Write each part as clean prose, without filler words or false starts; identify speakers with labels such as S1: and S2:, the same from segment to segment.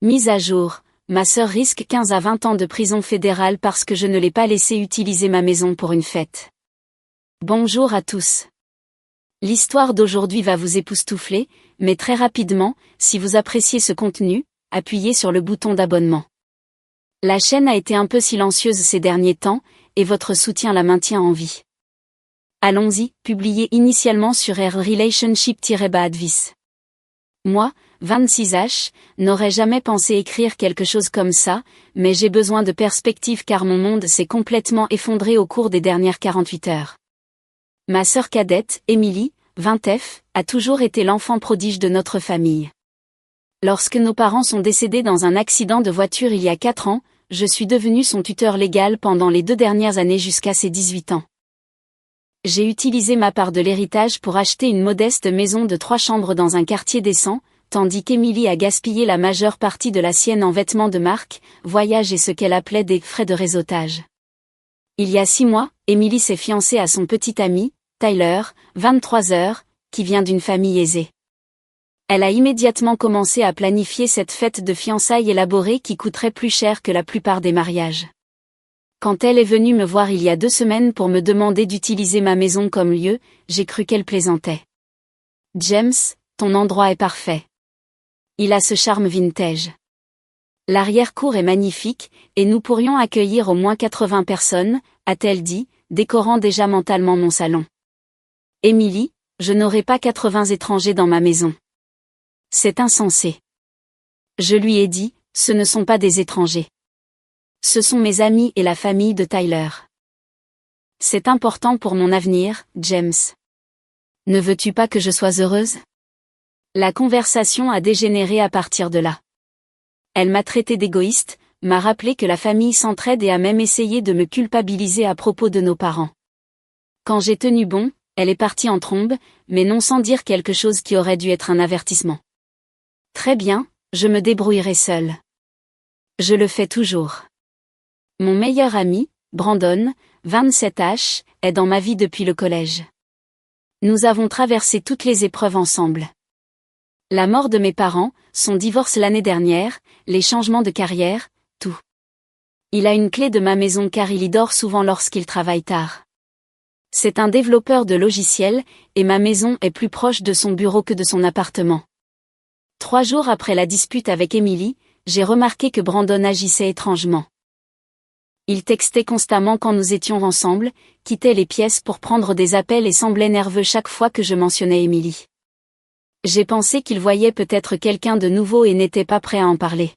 S1: Mise à jour, ma sœur risque 15 à 20 ans de prison fédérale parce que je ne l'ai pas laissé utiliser ma maison pour une fête. Bonjour à tous. L'histoire d'aujourd'hui va vous époustoufler, mais très rapidement, si vous appréciez ce contenu, appuyez sur le bouton d'abonnement. La chaîne a été un peu silencieuse ces derniers temps, et votre soutien la maintient en vie. Allons-y, publié initialement sur R-Relationship-Advice. Moi, 26H, n'aurais jamais pensé écrire quelque chose comme ça, mais j'ai besoin de perspective car mon monde s'est complètement effondré au cours des dernières 48 heures. Ma sœur cadette, Emily, 20F, a toujours été l'enfant prodige de notre famille. Lorsque nos parents sont décédés dans un accident de voiture il y a 4 ans, je suis devenue son tuteur légal pendant les 2 dernières années jusqu'à ses 18 ans. J'ai utilisé ma part de l'héritage pour acheter une modeste maison de 3 chambres dans un quartier décent, tandis qu'Emily a gaspillé la majeure partie de la sienne en vêtements de marque, voyages et ce qu'elle appelait des frais de réseautage. Il y a 6 mois, Emily s'est fiancée à son petit ami, Tyler, 23 heures, qui vient d'une famille aisée. Elle a immédiatement commencé à planifier cette fête de fiançailles élaborée qui coûterait plus cher que la plupart des mariages. Quand elle est venue me voir il y a 2 semaines pour me demander d'utiliser ma maison comme lieu, j'ai cru qu'elle plaisantait. James, ton endroit est parfait. Il a ce charme vintage. L'arrière-cour est magnifique, et nous pourrions accueillir au moins 80 personnes, a-t-elle dit, décorant déjà mentalement mon salon. Emily, je n'aurai pas 80 étrangers dans ma maison. C'est insensé. Je lui ai dit, ce ne sont pas des étrangers. Ce sont mes amis et la famille de Tyler. C'est important pour mon avenir, James. Ne veux-tu pas que je sois heureuse? La conversation a dégénéré à partir de là. Elle m'a traité d'égoïste, m'a rappelé que la famille s'entraide et a même essayé de me culpabiliser à propos de nos parents. Quand j'ai tenu bon, elle est partie en trombe, mais non sans dire quelque chose qui aurait dû être un avertissement. Très bien, je me débrouillerai seule. Je le fais toujours. Mon meilleur ami, Brandon, 27H, est dans ma vie depuis le collège. Nous avons traversé toutes les épreuves ensemble. La mort de mes parents, son divorce l'année dernière, les changements de carrière, tout. Il a une clé de ma maison car il y dort souvent lorsqu'il travaille tard. C'est un développeur de logiciels, et ma maison est plus proche de son bureau que de son appartement. 3 jours après la dispute avec Emily, j'ai remarqué que Brandon agissait étrangement. Il textait constamment quand nous étions ensemble, quittait les pièces pour prendre des appels et semblait nerveux chaque fois que je mentionnais Emily. J'ai pensé qu'il voyait peut-être quelqu'un de nouveau et n'était pas prêt à en parler.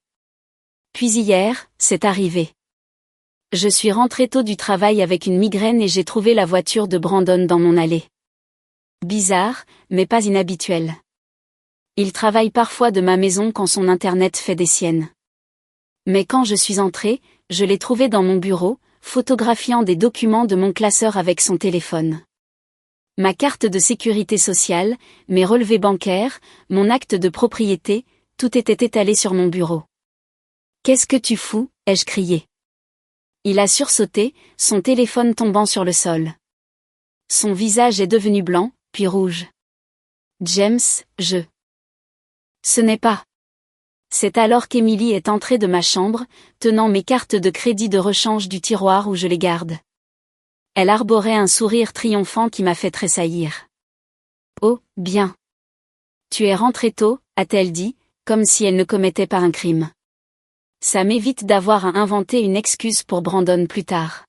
S1: Puis hier, c'est arrivé. Je suis rentrée tôt du travail avec une migraine et j'ai trouvé la voiture de Brandon dans mon allée. Bizarre, mais pas inhabituel. Il travaille parfois de ma maison quand son internet fait des siennes. Mais quand je suis entrée, je l'ai trouvé dans mon bureau, photographiant des documents de mon classeur avec son téléphone. Ma carte de sécurité sociale, mes relevés bancaires, mon acte de propriété, tout était étalé sur mon bureau. « Qu'est-ce que tu fous ?» ai-je crié. Il a sursauté, son téléphone tombant sur le sol. Son visage est devenu blanc, puis rouge. « James, Ce n'est pas. » C'est alors qu'Emily est entrée de ma chambre, tenant mes cartes de crédit de rechange du tiroir où je les garde. Elle arborait un sourire triomphant qui m'a fait tressaillir. « Oh, bien. Tu es rentrée tôt, a-t-elle dit, comme si elle ne commettait pas un crime. Ça m'évite d'avoir à inventer une excuse pour Brandon plus tard.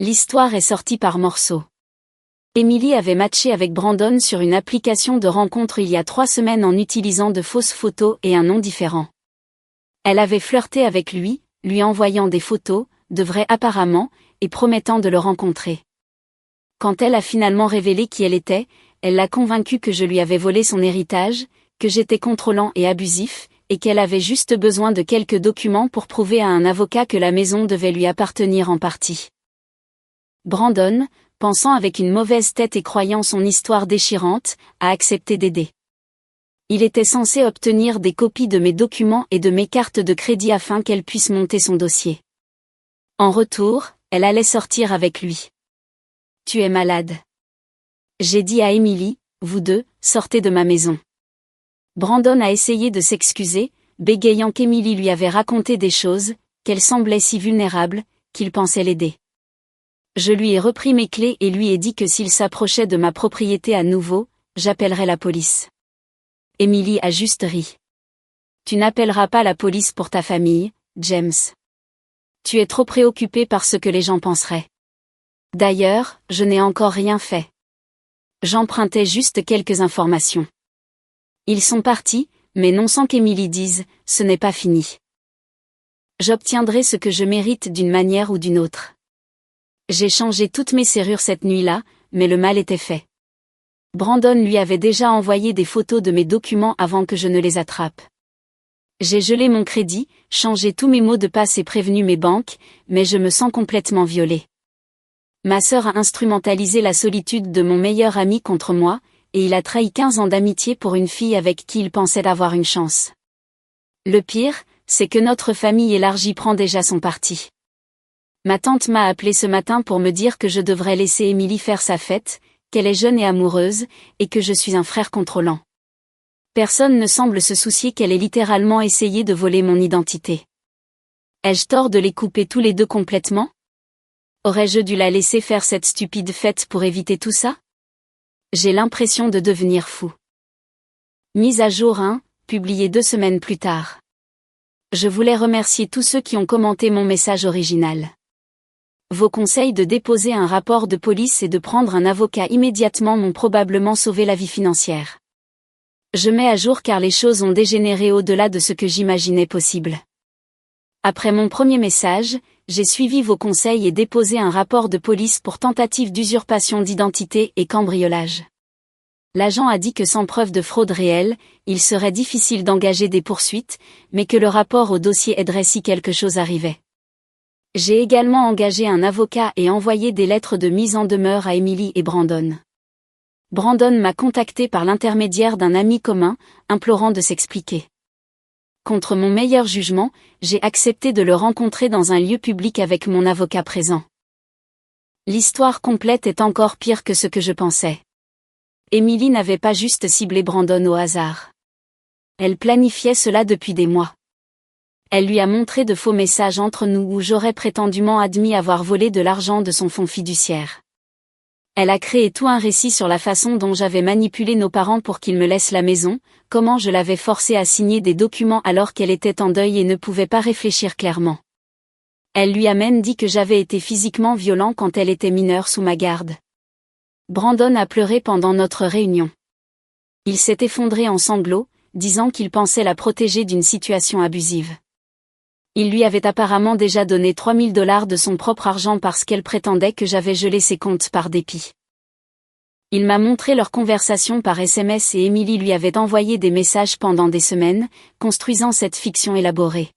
S1: L'histoire est sortie par morceaux. Emily avait matché avec Brandon sur une application de rencontre il y a 3 semaines en utilisant de fausses photos et un nom différent. Elle avait flirté avec lui envoyant des photos, de vraies apparemment, et promettant de le rencontrer. Quand elle a finalement révélé qui elle était, elle l'a convaincu que je lui avais volé son héritage, que j'étais contrôlant et abusif, et qu'elle avait juste besoin de quelques documents pour prouver à un avocat que la maison devait lui appartenir en partie. Brandon, pensant avec une mauvaise tête et croyant son histoire déchirante, a accepté d'aider. Il était censé obtenir des copies de mes documents et de mes cartes de crédit afin qu'elle puisse monter son dossier. En retour, elle allait sortir avec lui. « Tu es malade. » J'ai dit à Emily, « Vous deux, sortez de ma maison. » Brandon a essayé de s'excuser, bégayant qu'Emily lui avait raconté des choses, qu'elle semblait si vulnérable, qu'il pensait l'aider. Je lui ai repris mes clés et lui ai dit que s'il s'approchait de ma propriété à nouveau, j'appellerais la police. Emily a juste ri. Tu n'appelleras pas la police pour ta famille, James. Tu es trop préoccupé par ce que les gens penseraient. D'ailleurs, je n'ai encore rien fait. J'empruntais juste quelques informations. Ils sont partis, mais non sans qu'Emily dise, ce n'est pas fini. J'obtiendrai ce que je mérite d'une manière ou d'une autre. J'ai changé toutes mes serrures cette nuit-là, mais le mal était fait. Brandon lui avait déjà envoyé des photos de mes documents avant que je ne les attrape. J'ai gelé mon crédit, changé tous mes mots de passe et prévenu mes banques, mais je me sens complètement violée. Ma sœur a instrumentalisé la solitude de mon meilleur ami contre moi, et il a trahi 15 ans d'amitié pour une fille avec qui il pensait avoir une chance. Le pire, c'est que notre famille élargie prend déjà son parti. Ma tante m'a appelé ce matin pour me dire que je devrais laisser Emily faire sa fête, qu'elle est jeune et amoureuse, et que je suis un frère contrôlant. Personne ne semble se soucier qu'elle ait littéralement essayé de voler mon identité. Ai-je tort de les couper tous les deux complètement? Aurais-je dû la laisser faire cette stupide fête pour éviter tout ça? J'ai l'impression de devenir fou. Mise à jour 1, publiée 2 semaines plus tard. Je voulais remercier tous ceux qui ont commenté mon message original. Vos conseils de déposer un rapport de police et de prendre un avocat immédiatement m'ont probablement sauvé la vie financière. Je mets à jour car les choses ont dégénéré au-delà de ce que j'imaginais possible. Après mon premier message, j'ai suivi vos conseils et déposé un rapport de police pour tentative d'usurpation d'identité et cambriolage. L'agent a dit que sans preuve de fraude réelle, il serait difficile d'engager des poursuites, mais que le rapport au dossier aiderait si quelque chose arrivait. J'ai également engagé un avocat et envoyé des lettres de mise en demeure à Emily et Brandon. Brandon m'a contacté par l'intermédiaire d'un ami commun, implorant de s'expliquer. Contre mon meilleur jugement, j'ai accepté de le rencontrer dans un lieu public avec mon avocat présent. L'histoire complète est encore pire que ce que je pensais. Emily n'avait pas juste ciblé Brandon au hasard. Elle planifiait cela depuis des mois. Elle lui a montré de faux messages entre nous où j'aurais prétendument admis avoir volé de l'argent de son fonds fiduciaire. Elle a créé tout un récit sur la façon dont j'avais manipulé nos parents pour qu'ils me laissent la maison, comment je l'avais forcée à signer des documents alors qu'elle était en deuil et ne pouvait pas réfléchir clairement. Elle lui a même dit que j'avais été physiquement violent quand elle était mineure sous ma garde. Brandon a pleuré pendant notre réunion. Il s'est effondré en sanglots, disant qu'il pensait la protéger d'une situation abusive. Il lui avait apparemment déjà donné $3000 de son propre argent parce qu'elle prétendait que j'avais gelé ses comptes par dépit. Il m'a montré leur conversation par SMS et Emily lui avait envoyé des messages pendant des semaines, construisant cette fiction élaborée.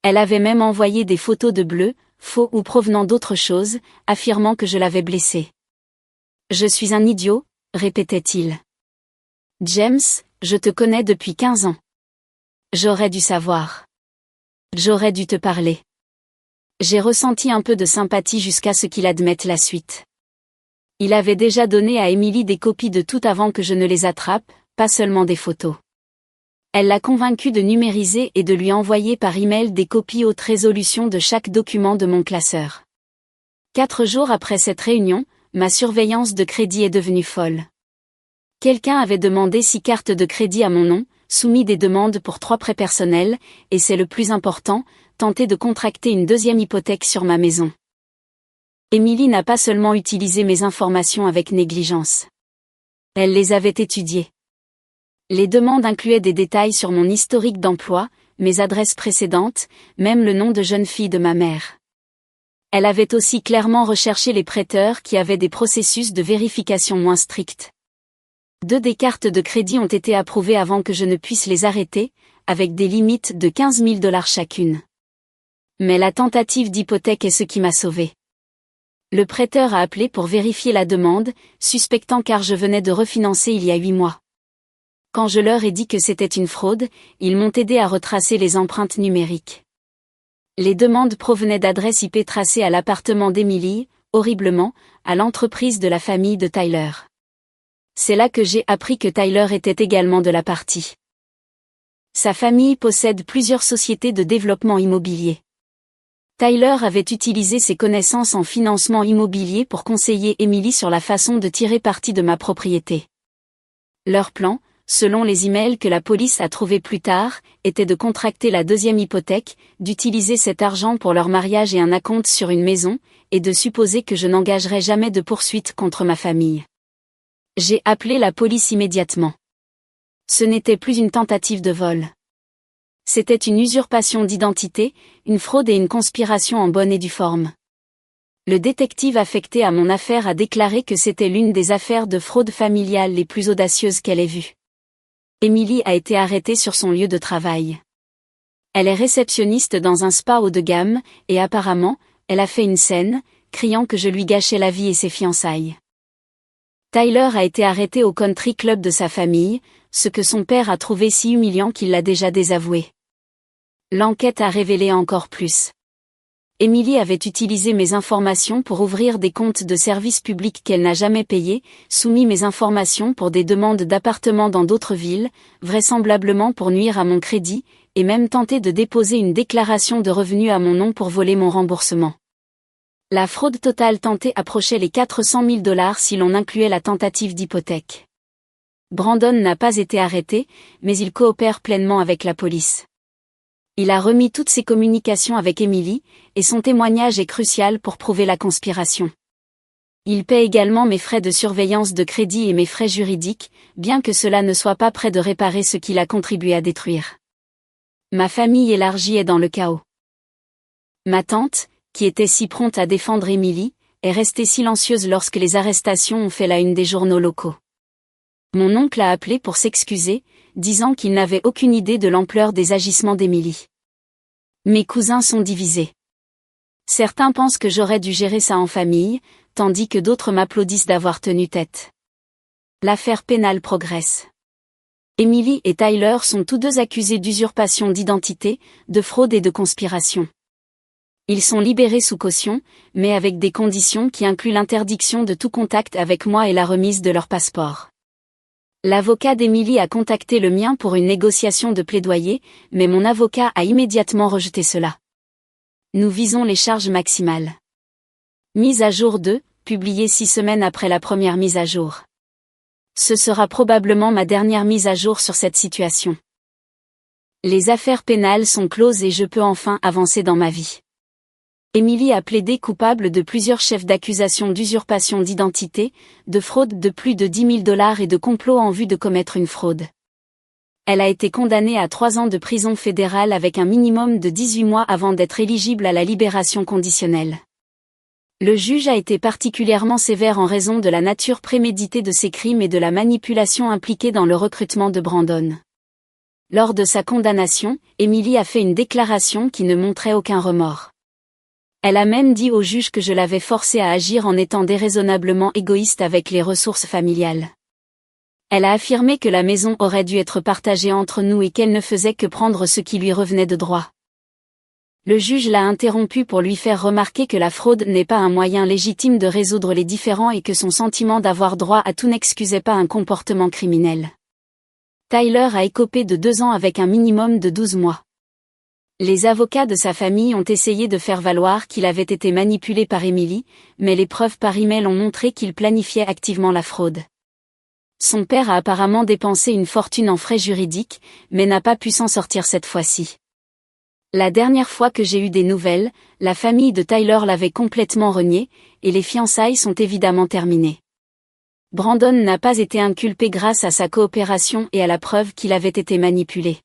S1: Elle avait même envoyé des photos de bleus, faux ou provenant d'autre chose, affirmant que je l'avais blessé. Je suis un idiot, répétait-il. James, je te connais depuis 15 ans. J'aurais dû savoir. J'aurais dû te parler. J'ai ressenti un peu de sympathie jusqu'à ce qu'il admette la suite. Il avait déjà donné à Emily des copies de tout avant que je ne les attrape, pas seulement des photos. Elle l'a convaincu de numériser et de lui envoyer par email des copies haute résolution de chaque document de mon classeur. 4 jours après cette réunion, ma surveillance de crédit est devenue folle. Quelqu'un avait demandé 6 cartes de crédit à mon nom, soumis des demandes pour 3 prêts personnels, et c'est le plus important, tenté de contracter une deuxième hypothèque sur ma maison. Emily n'a pas seulement utilisé mes informations avec négligence. Elle les avait étudiées. Les demandes incluaient des détails sur mon historique d'emploi, mes adresses précédentes, même le nom de jeune fille de ma mère. Elle avait aussi clairement recherché les prêteurs qui avaient des processus de vérification moins stricts. 2 des cartes de crédit ont été approuvées avant que je ne puisse les arrêter, avec des limites de $15 000 chacune. Mais la tentative d'hypothèque est ce qui m'a sauvée. Le prêteur a appelé pour vérifier la demande, suspectant car je venais de refinancer il y a 8 mois. Quand je leur ai dit que c'était une fraude, ils m'ont aidé à retracer les empreintes numériques. Les demandes provenaient d'adresses IP tracées à l'appartement d'Emily, horriblement, à l'entreprise de la famille de Tyler. C'est là que j'ai appris que Tyler était également de la partie. Sa famille possède plusieurs sociétés de développement immobilier. Tyler avait utilisé ses connaissances en financement immobilier pour conseiller Emily sur la façon de tirer parti de ma propriété. Leur plan, selon les emails que la police a trouvés plus tard, était de contracter la deuxième hypothèque, d'utiliser cet argent pour leur mariage et un acompte sur une maison, et de supposer que je n'engagerais jamais de poursuite contre ma famille. J'ai appelé la police immédiatement. Ce n'était plus une tentative de vol. C'était une usurpation d'identité, une fraude et une conspiration en bonne et due forme. Le détective affecté à mon affaire a déclaré que c'était l'une des affaires de fraude familiale les plus audacieuses qu'elle ait vues. Emily a été arrêtée sur son lieu de travail. Elle est réceptionniste dans un spa haut de gamme, et apparemment, elle a fait une scène, criant que je lui gâchais la vie et ses fiançailles. Tyler a été arrêté au country club de sa famille, ce que son père a trouvé si humiliant qu'il l'a déjà désavoué. L'enquête a révélé encore plus. Emily avait utilisé mes informations pour ouvrir des comptes de services publics qu'elle n'a jamais payés, soumis mes informations pour des demandes d'appartements dans d'autres villes, vraisemblablement pour nuire à mon crédit, et même tenté de déposer une déclaration de revenus à mon nom pour voler mon remboursement. La fraude totale tentée approchait les 400 000 $ si l'on incluait la tentative d'hypothèque. Brandon n'a pas été arrêté, mais il coopère pleinement avec la police. Il a remis toutes ses communications avec Emily, et son témoignage est crucial pour prouver la conspiration. Il paie également mes frais de surveillance de crédit et mes frais juridiques, bien que cela ne soit pas près de réparer ce qu'il a contribué à détruire. Ma famille élargie est dans le chaos. Ma tante, qui était si prompte à défendre Emily, est restée silencieuse lorsque les arrestations ont fait la une des journaux locaux. Mon oncle a appelé pour s'excuser, disant qu'il n'avait aucune idée de l'ampleur des agissements d'Emily. Mes cousins sont divisés. Certains pensent que j'aurais dû gérer ça en famille, tandis que d'autres m'applaudissent d'avoir tenu tête. L'affaire pénale progresse. Emily et Tyler sont tous deux accusés d'usurpation d'identité, de fraude et de conspiration. Ils sont libérés sous caution, mais avec des conditions qui incluent l'interdiction de tout contact avec moi et la remise de leur passeport. L'avocat d'Emily a contacté le mien pour une négociation de plaidoyer, mais mon avocat a immédiatement rejeté cela. Nous visons les charges maximales. Mise à jour 2, publiée 6 semaines après la première mise à jour. Ce sera probablement ma dernière mise à jour sur cette situation. Les affaires pénales sont closes et je peux enfin avancer dans ma vie. Emily a plaidé coupable de plusieurs chefs d'accusation d'usurpation d'identité, de fraude de plus de 10 000 $ et de complot en vue de commettre une fraude. Elle a été condamnée à 3 ans de prison fédérale avec un minimum de 18 mois avant d'être éligible à la libération conditionnelle. Le juge a été particulièrement sévère en raison de la nature préméditée de ces crimes et de la manipulation impliquée dans le recrutement de Brandon. Lors de sa condamnation, Emily a fait une déclaration qui ne montrait aucun remords. Elle a même dit au juge que je l'avais forcée à agir en étant déraisonnablement égoïste avec les ressources familiales. Elle a affirmé que la maison aurait dû être partagée entre nous et qu'elle ne faisait que prendre ce qui lui revenait de droit. Le juge l'a interrompu pour lui faire remarquer que la fraude n'est pas un moyen légitime de résoudre les différends et que son sentiment d'avoir droit à tout n'excusait pas un comportement criminel. Tyler a écopé de 2 ans avec un minimum de 12 mois. Les avocats de sa famille ont essayé de faire valoir qu'il avait été manipulé par Emily, mais les preuves par email ont montré qu'il planifiait activement la fraude. Son père a apparemment dépensé une fortune en frais juridiques, mais n'a pas pu s'en sortir cette fois-ci. La dernière fois que j'ai eu des nouvelles, la famille de Tyler l'avait complètement renié, et les fiançailles sont évidemment terminées. Brandon n'a pas été inculpé grâce à sa coopération et à la preuve qu'il avait été manipulé.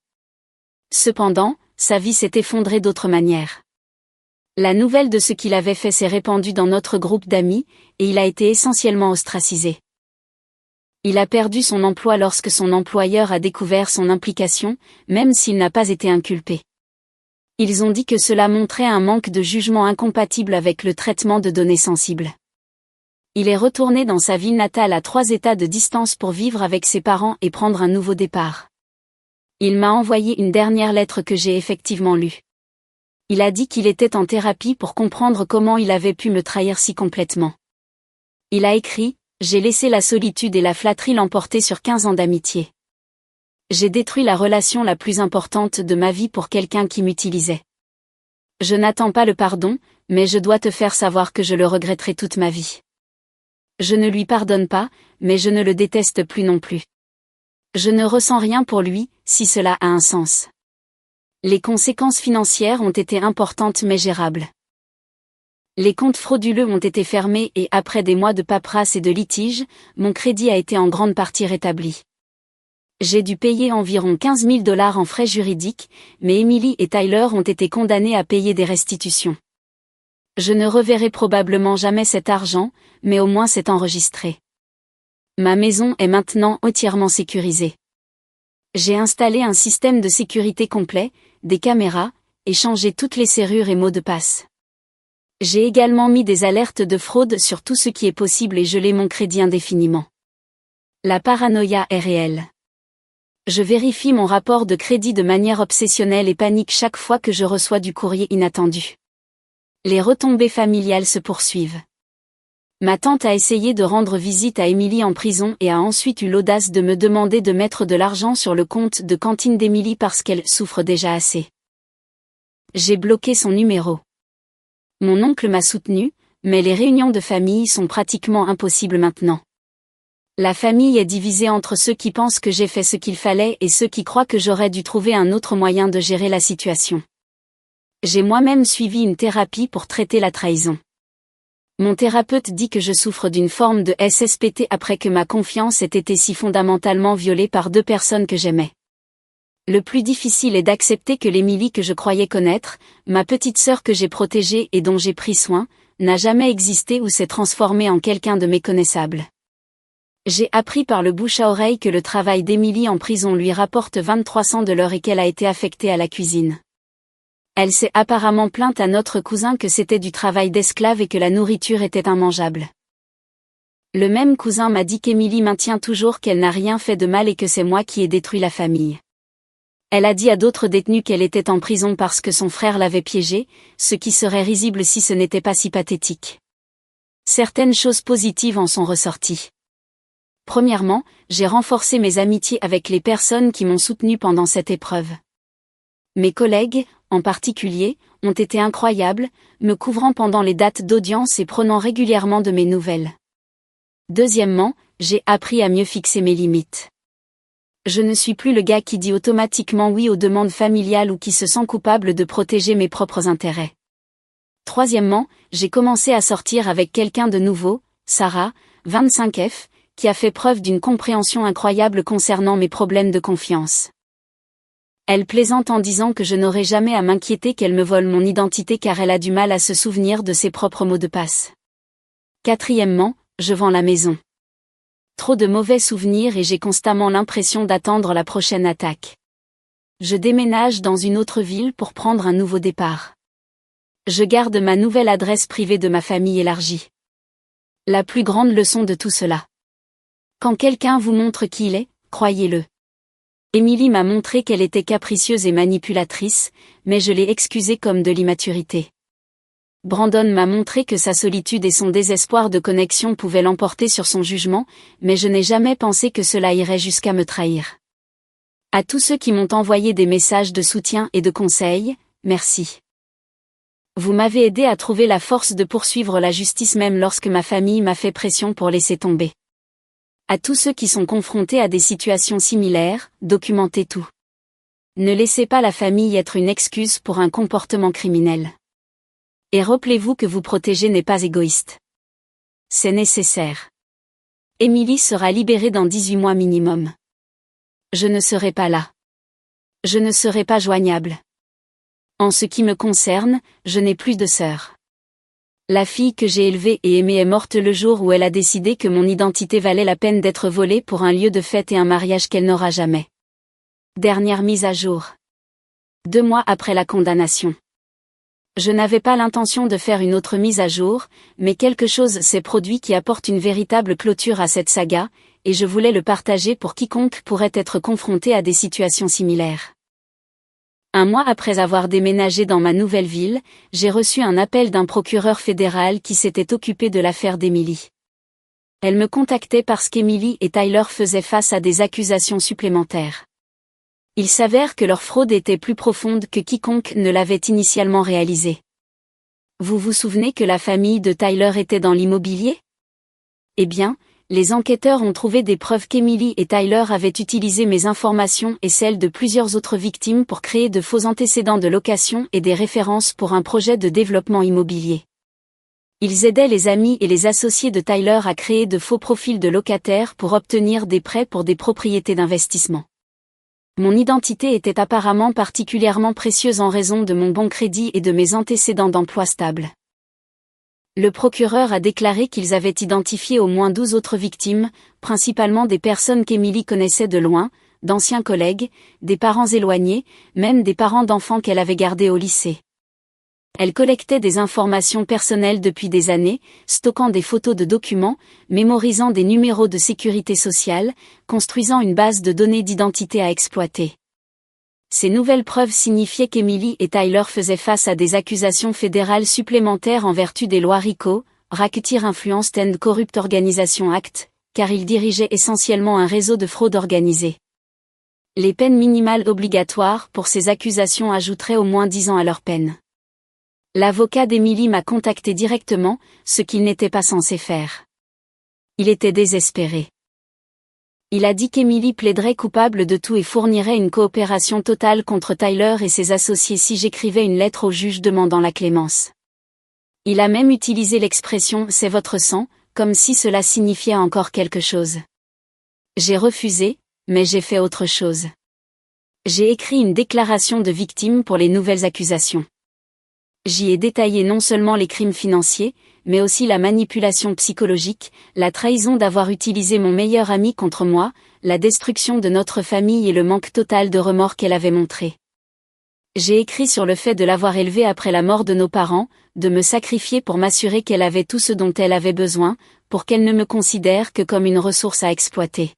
S1: Cependant, sa vie s'est effondrée d'autres manières. La nouvelle de ce qu'il avait fait s'est répandue dans notre groupe d'amis, et il a été essentiellement ostracisé. Il a perdu son emploi lorsque son employeur a découvert son implication, même s'il n'a pas été inculpé. Ils ont dit que cela montrait un manque de jugement incompatible avec le traitement de données sensibles. Il est retourné dans sa ville natale à 3 États de distance pour vivre avec ses parents et prendre un nouveau départ. Il m'a envoyé une dernière lettre que j'ai effectivement lue. Il a dit qu'il était en thérapie pour comprendre comment il avait pu me trahir si complètement. Il a écrit « J'ai laissé la solitude et la flatterie l'emporter sur 15 ans d'amitié. J'ai détruit la relation la plus importante de ma vie pour quelqu'un qui m'utilisait. Je n'attends pas le pardon, mais je dois te faire savoir que je le regretterai toute ma vie. Je ne lui pardonne pas, mais je ne le déteste plus non plus. Je ne ressens rien pour lui, si cela a un sens. Les conséquences financières ont été importantes mais gérables. Les comptes frauduleux ont été fermés et après des mois de paperasse et de litiges, mon crédit a été en grande partie rétabli. J'ai dû payer environ 15 000 $ en frais juridiques, mais Emily et Tyler ont été condamnés à payer des restitutions. Je ne reverrai probablement jamais cet argent, mais au moins c'est enregistré. Ma maison est maintenant entièrement sécurisée. J'ai installé un système de sécurité complet, des caméras, et changé toutes les serrures et mots de passe. J'ai également mis des alertes de fraude sur tout ce qui est possible et gelé mon crédit indéfiniment. La paranoïa est réelle. Je vérifie mon rapport de crédit de manière obsessionnelle et panique chaque fois que je reçois du courrier inattendu. Les retombées familiales se poursuivent. Ma tante a essayé de rendre visite à Emily en prison et a ensuite eu l'audace de me demander de mettre de l'argent sur le compte de cantine d'Emily parce qu'elle souffre déjà assez. J'ai bloqué son numéro. Mon oncle m'a soutenu, mais les réunions de famille sont pratiquement impossibles maintenant. La famille est divisée entre ceux qui pensent que j'ai fait ce qu'il fallait et ceux qui croient que j'aurais dû trouver un autre moyen de gérer la situation. J'ai moi-même suivi une thérapie pour traiter la trahison. Mon thérapeute dit que je souffre d'une forme de SSPT après que ma confiance ait été si fondamentalement violée par deux personnes que j'aimais. Le plus difficile est d'accepter que l'Emily que je croyais connaître, ma petite sœur que j'ai protégée et dont j'ai pris soin, n'a jamais existé ou s'est transformée en quelqu'un de méconnaissable. J'ai appris par le bouche à oreille que le travail d'Emily en prison lui rapporte 2300 $ et qu'elle a été affectée à la cuisine. Elle s'est apparemment plainte à notre cousin que c'était du travail d'esclave et que la nourriture était immangeable. Le même cousin m'a dit qu'Emily maintient toujours qu'elle n'a rien fait de mal et que c'est moi qui ai détruit la famille. Elle a dit à d'autres détenus qu'elle était en prison parce que son frère l'avait piégée, ce qui serait risible si ce n'était pas si pathétique. Certaines choses positives en sont ressorties. Premièrement, j'ai renforcé mes amitiés avec les personnes qui m'ont soutenu pendant cette épreuve. Mes collègues, en particulier, ont été incroyables, me couvrant pendant les dates d'audience et prenant régulièrement de mes nouvelles. Deuxièmement, j'ai appris à mieux fixer mes limites. Je ne suis plus le gars qui dit automatiquement oui aux demandes familiales ou qui se sent coupable de protéger mes propres intérêts. Troisièmement, j'ai commencé à sortir avec quelqu'un de nouveau, Sarah, 25F, qui a fait preuve d'une compréhension incroyable concernant mes problèmes de confiance. Elle plaisante en disant que je n'aurai jamais à m'inquiéter qu'elle me vole mon identité car elle a du mal à se souvenir de ses propres mots de passe. Quatrièmement, je vends la maison. Trop de mauvais souvenirs et j'ai constamment l'impression d'attendre la prochaine attaque. Je déménage dans une autre ville pour prendre un nouveau départ. Je garde ma nouvelle adresse privée de ma famille élargie. La plus grande leçon de tout cela. Quand quelqu'un vous montre qui il est, croyez-le. Emily m'a montré qu'elle était capricieuse et manipulatrice, mais je l'ai excusée comme de l'immaturité. Brandon m'a montré que sa solitude et son désespoir de connexion pouvaient l'emporter sur son jugement, mais je n'ai jamais pensé que cela irait jusqu'à me trahir. À tous ceux qui m'ont envoyé des messages de soutien et de conseils, merci. Vous m'avez aidé à trouver la force de poursuivre la justice même lorsque ma famille m'a fait pression pour laisser tomber. À tous ceux qui sont confrontés à des situations similaires, documentez tout. Ne laissez pas la famille être une excuse pour un comportement criminel. Et rappelez-vous que vous protéger n'est pas égoïste. C'est nécessaire. Emily sera libérée dans 18 mois minimum. Je ne serai pas là. Je ne serai pas joignable. En ce qui me concerne, je n'ai plus de sœur. La fille que j'ai élevée et aimée est morte le jour où elle a décidé que mon identité valait la peine d'être volée pour un lieu de fête et un mariage qu'elle n'aura jamais. Dernière mise à jour. 2 mois après la condamnation. Je n'avais pas l'intention de faire une autre mise à jour, mais quelque chose s'est produit qui apporte une véritable clôture à cette saga, et je voulais le partager pour quiconque pourrait être confronté à des situations similaires. 1 mois après avoir déménagé dans ma nouvelle ville, j'ai reçu un appel d'un procureur fédéral qui s'était occupé de l'affaire d'Emily. Elle me contactait parce qu'Emily et Tyler faisaient face à des accusations supplémentaires. Il s'avère que leur fraude était plus profonde que quiconque ne l'avait initialement réalisée. Vous vous souvenez que la famille de Tyler était dans l'immobilier? Eh bien, les enquêteurs ont trouvé des preuves qu'Emily et Tyler avaient utilisé mes informations et celles de plusieurs autres victimes pour créer de faux antécédents de location et des références pour un projet de développement immobilier. Ils aidaient les amis et les associés de Tyler à créer de faux profils de locataires pour obtenir des prêts pour des propriétés d'investissement. Mon identité était apparemment particulièrement précieuse en raison de mon bon crédit et de mes antécédents d'emploi stable. Le procureur a déclaré qu'ils avaient identifié au moins 12 autres victimes, principalement des personnes qu'Emily connaissait de loin, d'anciens collègues, des parents éloignés, même des parents d'enfants qu'elle avait gardés au lycée. Elle collectait des informations personnelles depuis des années, stockant des photos de documents, mémorisant des numéros de sécurité sociale, construisant une base de données d'identité à exploiter. Ces nouvelles preuves signifiaient qu'Emily et Tyler faisaient face à des accusations fédérales supplémentaires en vertu des lois RICO, Racketeer Influenced and Corrupt Organization Act, car ils dirigeaient essentiellement un réseau de fraude organisée. Les peines minimales obligatoires pour ces accusations ajouteraient au moins 10 ans à leur peine. L'avocat d'Emily m'a contacté directement, ce qu'il n'était pas censé faire. Il était désespéré. Il a dit qu'Emily plaiderait coupable de tout et fournirait une coopération totale contre Tyler et ses associés si j'écrivais une lettre au juge demandant la clémence. Il a même utilisé l'expression « c'est votre sang », comme si cela signifiait encore quelque chose. J'ai refusé, mais j'ai fait autre chose. J'ai écrit une déclaration de victime pour les nouvelles accusations. J'y ai détaillé non seulement les crimes financiers, mais aussi la manipulation psychologique, la trahison d'avoir utilisé mon meilleur ami contre moi, la destruction de notre famille et le manque total de remords qu'elle avait montré. J'ai écrit sur le fait de l'avoir élevée après la mort de nos parents, de me sacrifier pour m'assurer qu'elle avait tout ce dont elle avait besoin, pour qu'elle ne me considère que comme une ressource à exploiter.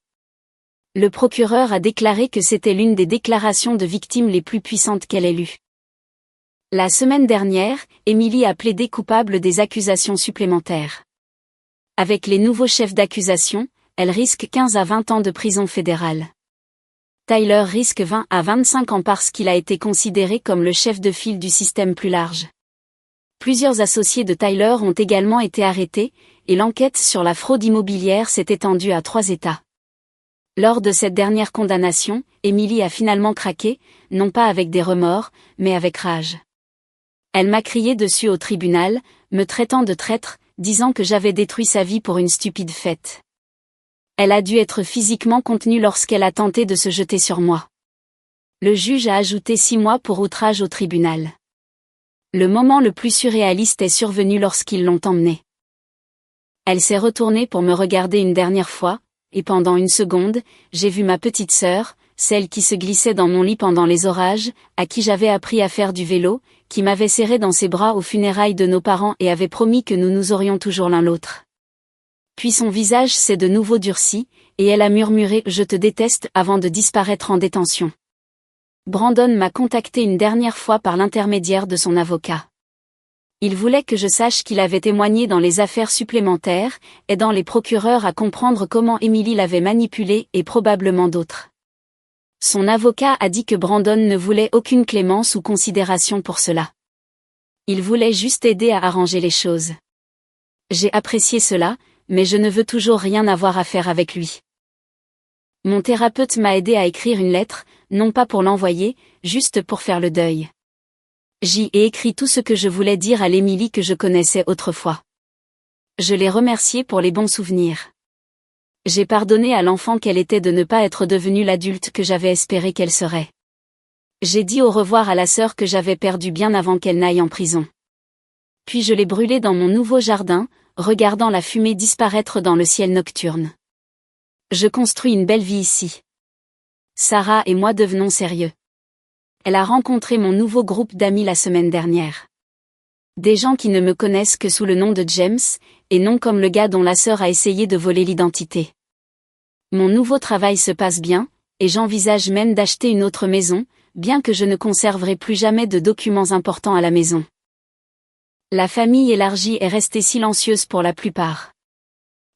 S1: Le procureur a déclaré que c'était l'une des déclarations de victime les plus puissantes qu'elle ait lues. La semaine dernière, Emily a plaidé coupable des accusations supplémentaires. Avec les nouveaux chefs d'accusation, elle risque 15 à 20 ans de prison fédérale. Tyler risque 20 à 25 ans parce qu'il a été considéré comme le chef de file du système plus large. Plusieurs associés de Tyler ont également été arrêtés, et l'enquête sur la fraude immobilière s'est étendue à 3 États. Lors de cette dernière condamnation, Emily a finalement craqué, non pas avec des remords, mais avec rage. Elle m'a crié dessus au tribunal, me traitant de traître, disant que j'avais détruit sa vie pour une stupide fête. Elle a dû être physiquement contenue lorsqu'elle a tenté de se jeter sur moi. Le juge a ajouté 6 mois pour outrage au tribunal. Le moment le plus surréaliste est survenu lorsqu'ils l'ont emmenée. Elle s'est retournée pour me regarder une dernière fois, et pendant une seconde, j'ai vu ma petite sœur, celle qui se glissait dans mon lit pendant les orages, à qui j'avais appris à faire du vélo, qui m'avait serré dans ses bras aux funérailles de nos parents et avait promis que nous nous aurions toujours l'un l'autre. Puis son visage s'est de nouveau durci, et elle a murmuré « Je te déteste » avant de disparaître en détention. Brandon m'a contacté une dernière fois par l'intermédiaire de son avocat. Il voulait que je sache qu'il avait témoigné dans les affaires supplémentaires, aidant les procureurs à comprendre comment Emily l'avait manipulé et probablement d'autres. Son avocat a dit que Brandon ne voulait aucune clémence ou considération pour cela. Il voulait juste aider à arranger les choses. J'ai apprécié cela, mais je ne veux toujours rien avoir à faire avec lui. Mon thérapeute m'a aidé à écrire une lettre, non pas pour l'envoyer, juste pour faire le deuil. J'y ai écrit tout ce que je voulais dire à l'Emily que je connaissais autrefois. Je l'ai remerciée pour les bons souvenirs. J'ai pardonné à l'enfant qu'elle était de ne pas être devenue l'adulte que j'avais espéré qu'elle serait. J'ai dit au revoir à la sœur que j'avais perdue bien avant qu'elle n'aille en prison. Puis je l'ai brûlée dans mon nouveau jardin, regardant la fumée disparaître dans le ciel nocturne. Je construis une belle vie ici. Sarah et moi devenons sérieux. Elle a rencontré mon nouveau groupe d'amis la semaine dernière. Des gens qui ne me connaissent que sous le nom de James, et non comme le gars dont la sœur a essayé de voler l'identité. Mon nouveau travail se passe bien, et j'envisage même d'acheter une autre maison, bien que je ne conserverai plus jamais de documents importants à la maison. La famille élargie est restée silencieuse pour la plupart.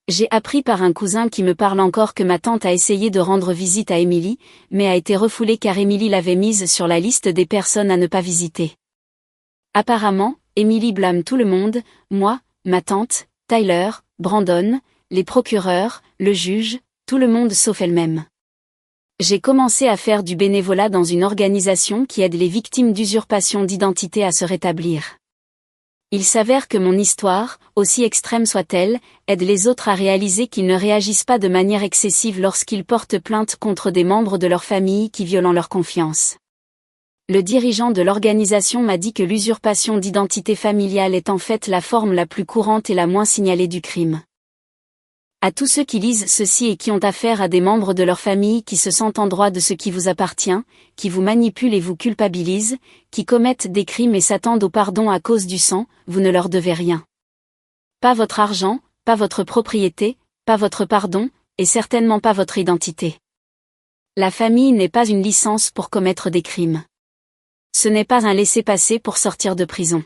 S1: J'ai appris par un cousin qui me parle encore que ma tante a essayé de rendre visite à Emily, mais a été refoulée car Emily l'avait mise sur la liste des personnes à ne pas visiter. Apparemment, Emily blâme tout le monde, moi, ma tante, Tyler, Brandon, les procureurs, le juge, tout le monde sauf elle-même. J'ai commencé à faire du bénévolat dans une organisation qui aide les victimes d'usurpation d'identité à se rétablir. Il s'avère que mon histoire, aussi extrême soit-elle, aide les autres à réaliser qu'ils ne réagissent pas de manière excessive lorsqu'ils portent plainte contre des membres de leur famille qui violent leur confiance. Le dirigeant de l'organisation m'a dit que l'usurpation d'identité familiale est en fait la forme la plus courante et la moins signalée du crime. À tous ceux qui lisent ceci et qui ont affaire à des membres de leur famille qui se sentent en droit de ce qui vous appartient, qui vous manipulent et vous culpabilisent, qui commettent des crimes et s'attendent au pardon à cause du sang, vous ne leur devez rien. Pas votre argent, pas votre propriété, pas votre pardon, et certainement pas votre identité. La famille n'est pas une licence pour commettre des crimes. Ce n'est pas un laissez-passer pour sortir de prison.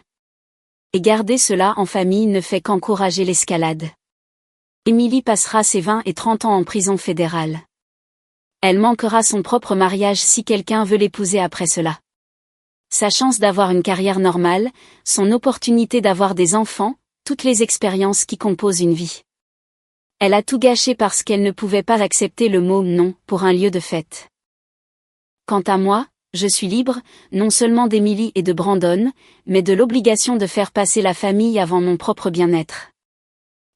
S1: Et garder cela en famille ne fait qu'encourager l'escalade. Emily passera ses 20 et 30 ans en prison fédérale. Elle manquera son propre mariage si quelqu'un veut l'épouser après cela. Sa chance d'avoir une carrière normale, son opportunité d'avoir des enfants, toutes les expériences qui composent une vie. Elle a tout gâché parce qu'elle ne pouvait pas accepter le mot « non » pour un lieu de fête. Quant à moi, je suis libre, non seulement d'Emily et de Brandon, mais de l'obligation de faire passer la famille avant mon propre bien-être.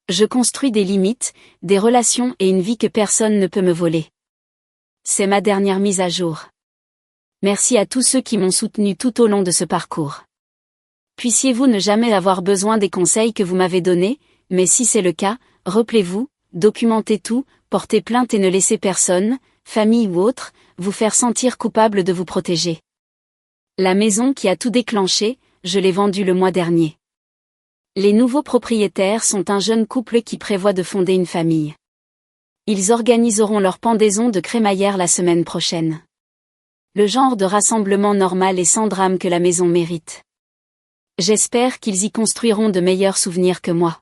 S1: Je construis des limites, des relations et une vie que personne ne peut me voler. C'est ma dernière mise à jour. Merci à tous ceux qui m'ont soutenu tout au long de ce parcours. Puissiez-vous ne jamais avoir besoin des conseils que vous m'avez donnés, mais si c'est le cas, rappelez-vous, documentez tout, portez plainte et ne laissez personne, famille ou autre, vous faire sentir coupable de vous protéger. La maison qui a tout déclenché, je l'ai vendue le mois dernier. Les nouveaux propriétaires sont un jeune couple qui prévoit de fonder une famille. Ils organiseront leur pendaison de crémaillère la semaine prochaine. Le genre de rassemblement normal et sans drame que la maison mérite. J'espère qu'ils y construiront de meilleurs souvenirs que moi.